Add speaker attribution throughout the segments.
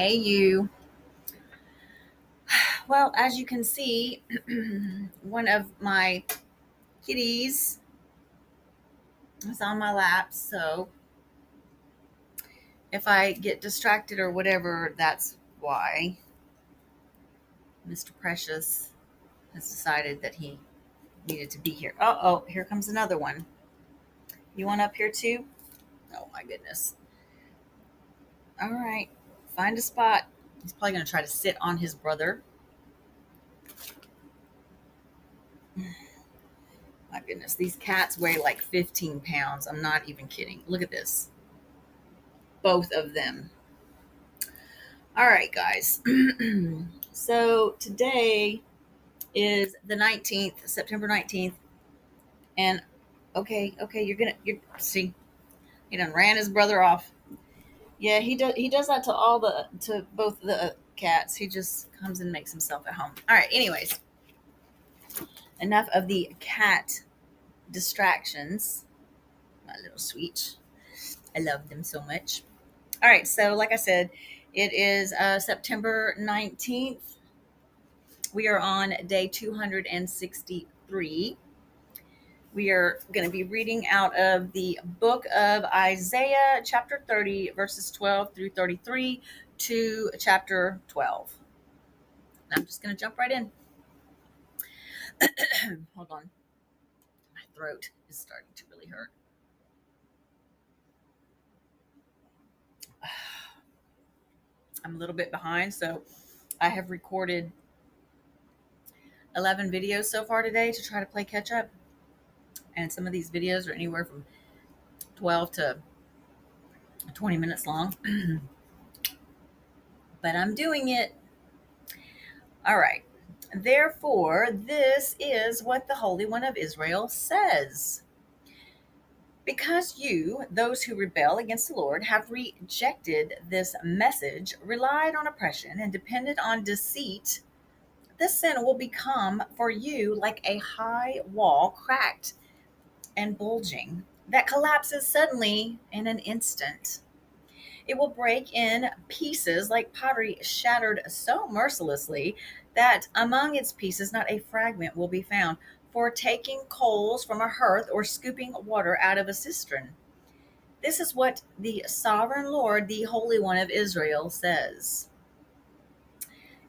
Speaker 1: Hey, you. Well, as you can see, one of my kitties is on my lap. So if I get distracted or whatever, that's why Mr. Precious has decided that he needed to be here. Oh, here comes another one. You want up here too? Oh, my goodness. All right. Find a spot. He's probably going to try to sit on his brother. My goodness. These cats weigh like 15 pounds. I'm not even kidding. Look at this. Both of them. All right, guys. So today is the 19th, September 19th. And okay, you see, he done ran his brother off. Yeah, he does that to both the cats. He just comes and makes himself at home. All right, anyways, enough of the cat distractions. My little sweet. I love them so much. All right, so like I said, it is September 19th. We are on day 263. We are going to be reading out of the book of Isaiah, chapter 30, verses 12 through 33 to chapter 12. And I'm just going to jump right in. Hold on. My throat is starting to really hurt. I'm a little bit behind, so I have recorded 11 videos so far today to try to play catch up. And some of these videos are anywhere from 12 to 20 minutes long. But I'm doing it. All right. Therefore, this is what the Holy One of Israel says. Because you, those who rebel against the Lord, have rejected this message, relied on oppression, and depended on deceit, this sin will become for you like a high wall, cracked and bulging, that collapses suddenly in an instant. It will break in pieces like pottery shattered so mercilessly that among its pieces not a fragment will be found, for taking coals from a hearth or scooping water out of a cistern. This is what the sovereign Lord, the Holy One of Israel, says.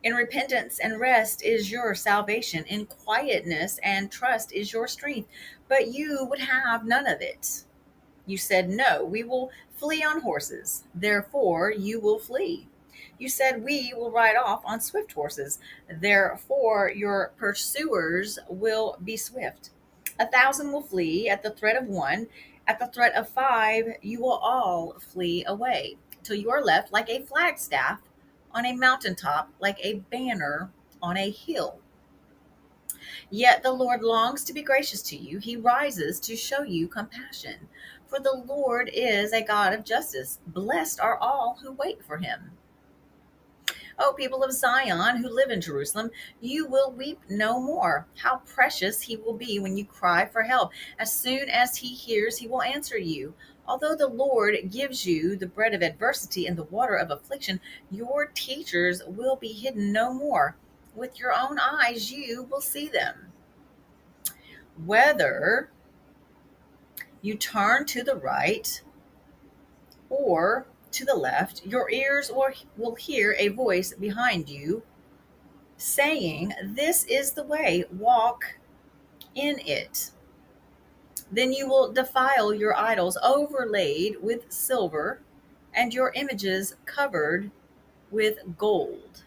Speaker 1: In repentance and rest is your salvation. In quietness and trust is your strength. But you would have none of it. You said, no, we will flee on horses. Therefore, you will flee. You said, we will ride off on swift horses. Therefore, your pursuers will be swift. 1,000 will flee at the threat of one. At the threat of five, you will all flee away, till you are left like a flagstaff on a mountaintop, like a banner on a hill. Yet the Lord longs to be gracious to you. He rises to show you compassion. For the Lord is a God of justice. Blessed are all who wait for him. O people of Zion who live in Jerusalem, you will weep no more. How precious he will be when you cry for help. As soon as he hears, he will answer you. Although the Lord gives you the bread of adversity and the water of affliction, your teachers will be hidden no more. With your own eyes, you will see them. Whether you turn to the right or to the left, your ears will hear a voice behind you saying, this is the way, walk in it. Then you will defile your idols overlaid with silver and your images covered with gold.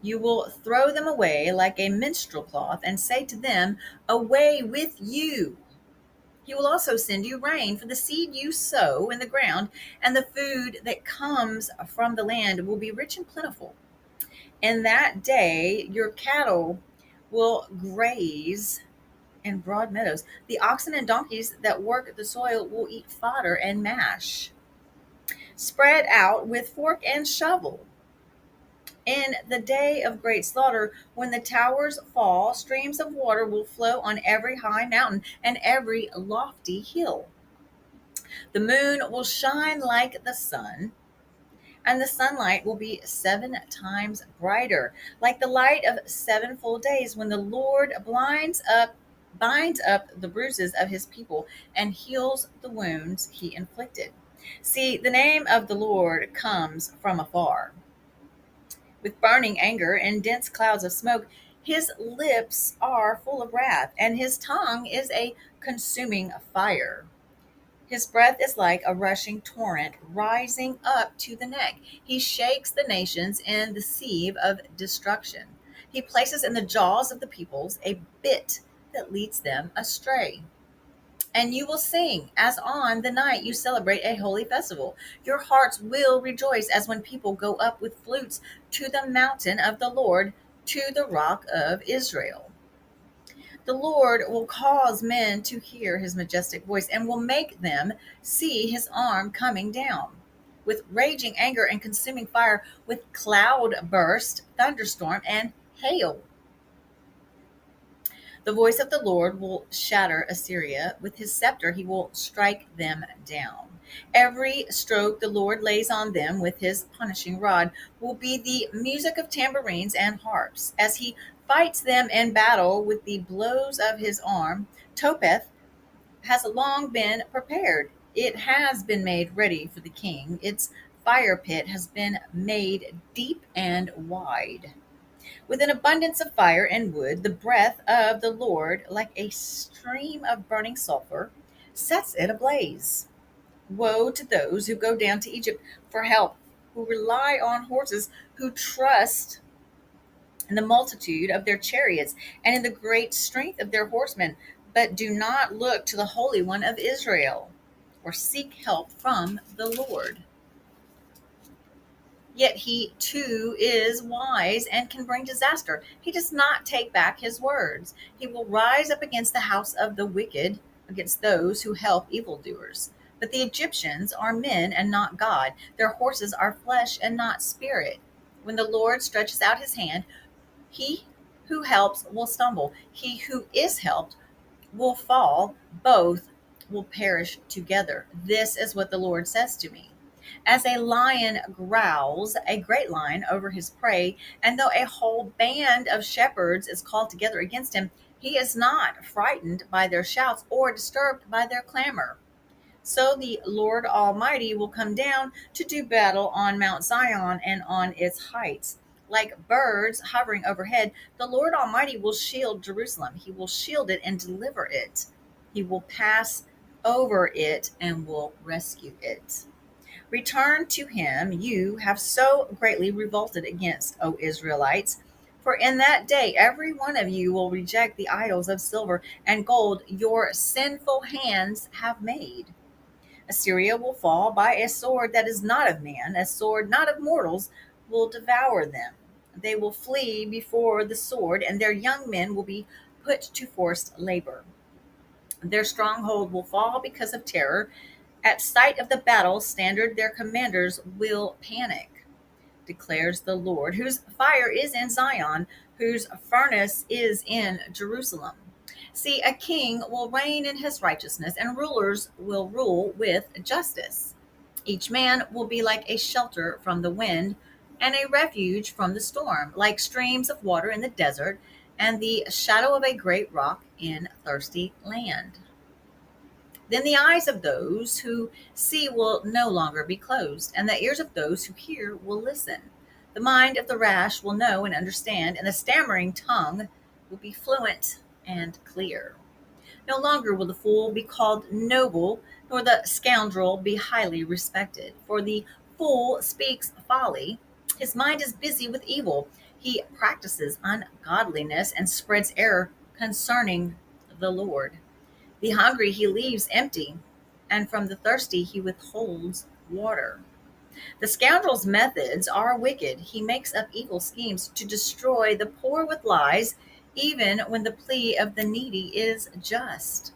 Speaker 1: You will throw them away like a minstrel cloth and say to them, away with you. He will also send you rain for the seed you sow in the ground, and the food that comes from the land will be rich and plentiful. In that day, your cattle will graze in broad meadows. The oxen and donkeys that work the soil will eat fodder and mash, spread out with fork and shovel. In the day of great slaughter, when the towers fall, streams of water will flow on every high mountain and every lofty hill. The moon will shine like the sun, and the sunlight will be 7 times brighter, like the light of 7 full days, when the Lord binds up the bruises of his people and heals the wounds he inflicted. See, the name of the Lord comes from afar with burning anger and dense clouds of smoke. His lips are full of wrath, and his tongue is a consuming fire. His breath is like a rushing torrent rising up to the neck. He shakes the nations in the sieve of destruction. He places in the jaws of the peoples a bit that leads them astray. And you will sing as on the night you celebrate a holy festival. Your hearts will rejoice as when people go up with flutes to the mountain of the Lord, to the rock of Israel. The Lord will cause men to hear his majestic voice and will make them see his arm coming down. With raging anger and consuming fire, with cloud burst, thunderstorm, and hail. The voice of the Lord will shatter Assyria. With his scepter, he will strike them down. Every stroke the Lord lays on them with his punishing rod will be the music of tambourines and harps. As he fights them in battle with the blows of his arm, Topeth has long been prepared. It has been made ready for the king. Its fire pit has been made deep and wide. With an abundance of fire and wood, the breath of the Lord, like a stream of burning sulfur, sets it ablaze. Woe to those who go down to Egypt for help, who rely on horses, who trust in the multitude of their chariots and in the great strength of their horsemen, but do not look to the Holy One of Israel or seek help from the Lord. Yet he too is wise and can bring disaster. He does not take back his words. He will rise up against the house of the wicked, against those who help evildoers. But the Egyptians are men and not God. Their horses are flesh and not spirit. When the Lord stretches out his hand, he who helps will stumble. He who is helped will fall. Both will perish together. This is what the Lord says to me. As a lion growls, a great lion, over his prey, and though a whole band of shepherds is called together against him, he is not frightened by their shouts or disturbed by their clamor. So the Lord Almighty will come down to do battle on Mount Zion and on its heights. Like birds hovering overhead, the Lord Almighty will shield Jerusalem. He will shield it and deliver it. He will pass over it and will rescue it. Return to him, you have so greatly revolted against, O Israelites. For in that day every one of you will reject the idols of silver and gold your sinful hands have made. Assyria will fall by a sword that is not of man, a sword not of mortals will devour them. They will flee before the sword, and their young men will be put to forced labor. Their stronghold will fall because of terror. At sight of the battle standard, their commanders will panic, declares the Lord, whose fire is in Zion, whose furnace is in Jerusalem. See, a king will reign in his righteousness, and rulers will rule with justice. Each man will be like a shelter from the wind and a refuge from the storm, like streams of water in the desert and the shadow of a great rock in thirsty land. Then the eyes of those who see will no longer be closed, and the ears of those who hear will listen. The mind of the rash will know and understand, and the stammering tongue will be fluent and clear. No longer will the fool be called noble, nor the scoundrel be highly respected. For the fool speaks folly, his mind is busy with evil. He practices ungodliness and spreads error concerning the Lord. The hungry he leaves empty, and from the thirsty he withholds water. The scoundrel's methods are wicked. He makes up evil schemes to destroy the poor with lies, even when the plea of the needy is just.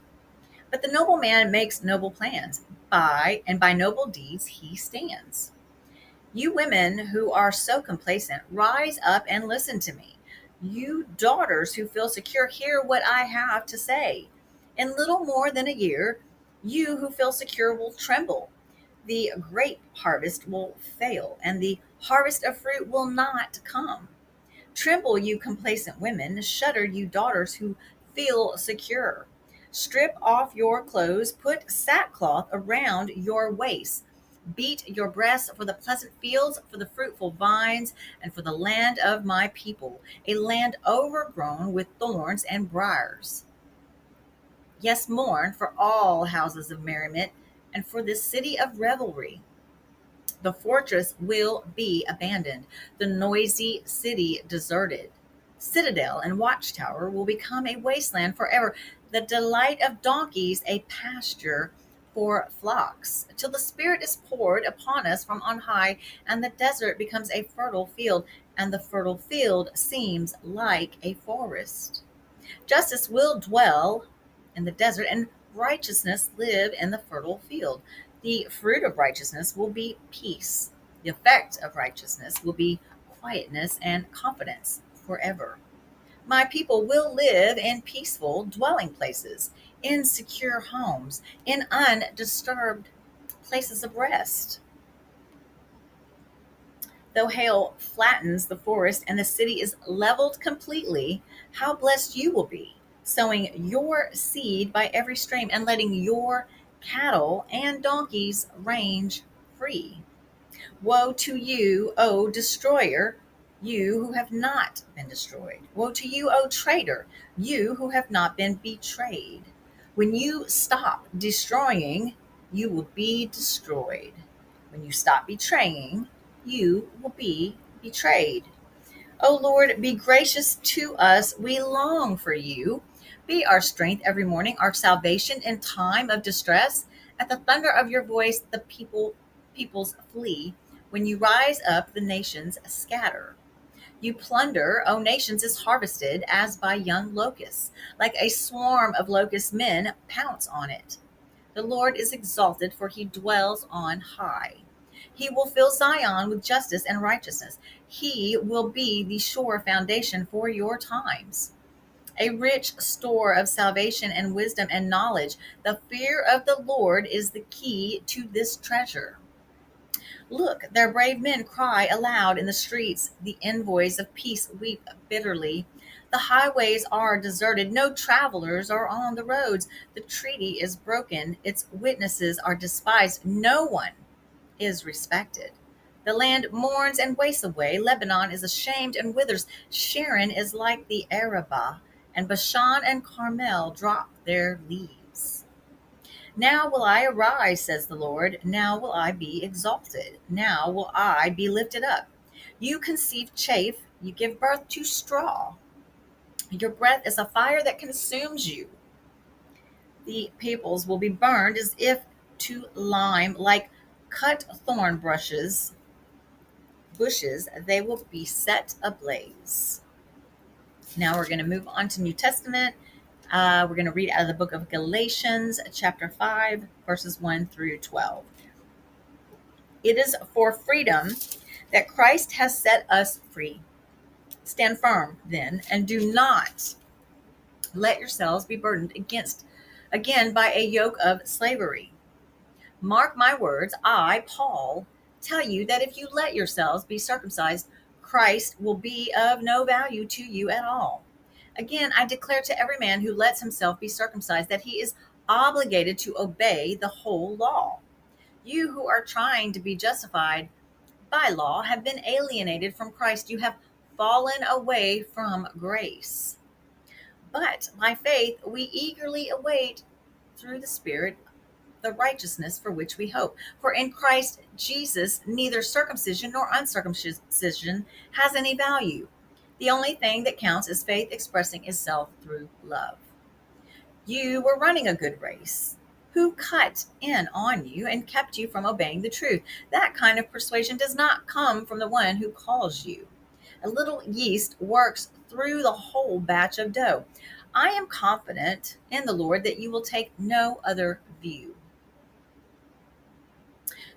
Speaker 1: But the noble man makes noble plans, by noble deeds he stands. You women who are so complacent, rise up and listen to me. You daughters who feel secure, hear what I have to say. In little more than a year, you who feel secure will tremble. The grape harvest will fail, and the harvest of fruit will not come. Tremble, you complacent women, shudder, you daughters who feel secure. Strip off your clothes, put sackcloth around your waists. Beat your breasts for the pleasant fields, for the fruitful vines, and for the land of my people, a land overgrown with thorns and briars. Yes, mourn for all houses of merriment, and for this city of revelry. The fortress will be abandoned, the noisy city deserted. Citadel and watchtower will become a wasteland forever, the delight of donkeys a pasture for flocks, till the Spirit is poured upon us from on high, and the desert becomes a fertile field, and the fertile field seems like a forest. Justice will dwell in the desert, and righteousness live in the fertile field. The fruit of righteousness will be peace. The effect of righteousness will be quietness and confidence forever. My people will live in peaceful dwelling places, in secure homes, in undisturbed places of rest. Though hail flattens the forest and the city is leveled completely, how blessed you will be, sowing your seed by every stream and letting your cattle and donkeys range free. Woe to you, O destroyer, you who have not been destroyed. Woe to you, O traitor, you who have not been betrayed. When you stop destroying, you will be destroyed. When you stop betraying, you will be betrayed. O Lord, be gracious to us. We long for you. Be our strength every morning, our salvation in time of distress. At the thunder of your voice, the peoples flee. When you rise up, the nations scatter. You plunder, O nations, is harvested as by young locusts. Like a swarm of locust men pounce on it. The Lord is exalted, for he dwells on high. He will fill Zion with justice and righteousness. He will be the sure foundation for your times, a rich store of salvation and wisdom and knowledge. The fear of the Lord is the key to this treasure. Look, their brave men cry aloud in the streets. The envoys of peace weep bitterly. The highways are deserted. No travelers are on the roads. The treaty is broken. Its witnesses are despised. No one is respected. The land mourns and wastes away. Lebanon is ashamed and withers. Sharon is like the Arabah, and Bashan and Carmel drop their leaves. Now will I arise, says the Lord. Now will I be exalted. Now will I be lifted up. You conceive chaff, you give birth to straw. Your breath is a fire that consumes you. The peoples will be burned as if to lime, like cut thorn bushes, they will be set ablaze. Now we're going to move on to New Testament. We're going to read out of the book of Galatians, chapter 5, verses 1 through 12. It is for freedom that Christ has set us free. Stand firm, then, and do not let yourselves be burdened again by a yoke of slavery. Mark my words, I, Paul, tell you that if you let yourselves be circumcised, Christ will be of no value to you at all. Again, I declare to every man who lets himself be circumcised that he is obligated to obey the whole law. You who are trying to be justified by law have been alienated from Christ. You have fallen away from grace. But by faith, we eagerly await through the Spirit the righteousness for which we hope. For in Christ Jesus, neither circumcision nor uncircumcision has any value. The only thing that counts is faith expressing itself through love. You were running a good race. Who cut in on you and kept you from obeying the truth? That kind of persuasion does not come from the one who calls you. A little yeast works through the whole batch of dough. I am confident in the Lord that you will take no other view.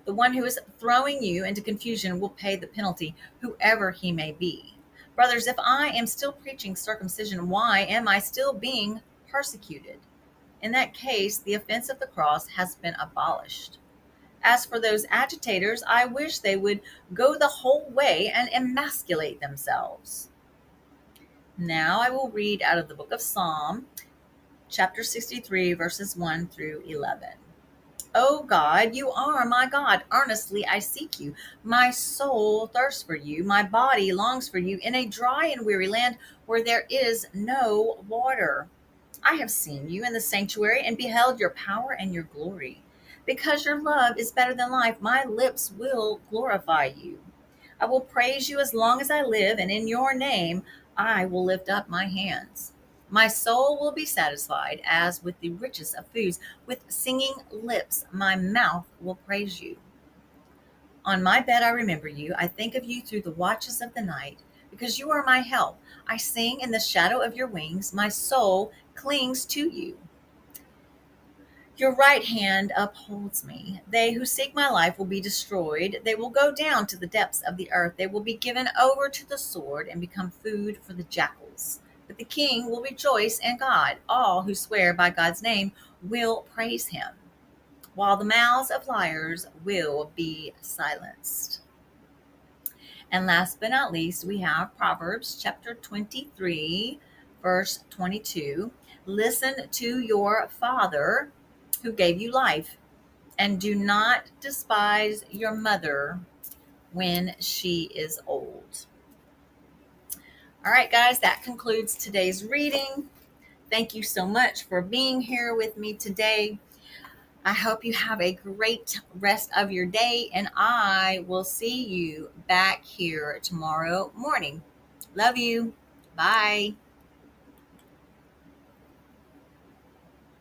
Speaker 1: The one who is throwing you into confusion will pay the penalty, whoever he may be. Brothers, if I am still preaching circumcision, why am I still being persecuted? In that case, the offense of the cross has been abolished. As for those agitators, I wish they would go the whole way and emasculate themselves. Now I will read out of the book of Psalm, chapter 63, verses 1 through 11. O God, you are my God. Earnestly I seek you. My soul thirsts for you. My body longs for you in a dry and weary land where there is no water. I have seen you in the sanctuary and beheld your power and your glory. Because your love is better than life, my lips will glorify you. I will praise you as long as I live, and in your name I will lift up my hands. My soul will be satisfied as with the richest of foods. With singing lips, my mouth will praise you. On my bed, I remember you. I think of you through the watches of the night, because you are my help. I sing in the shadow of your wings. My soul clings to you. Your right hand upholds me. They who seek my life will be destroyed. They will go down to the depths of the earth. They will be given over to the sword and become food for the jackals. But the king will rejoice in God. All who swear by God's name will praise him, while the mouths of liars will be silenced. And last but not least, we have Proverbs chapter 23, verse 22. Listen to your father who gave you life, and do not despise your mother when she is old. All right, guys, that concludes today's reading. Thank you so much for being here with me today. I hope you have a great rest of your day, and I will see you back here tomorrow morning. Love you. Bye.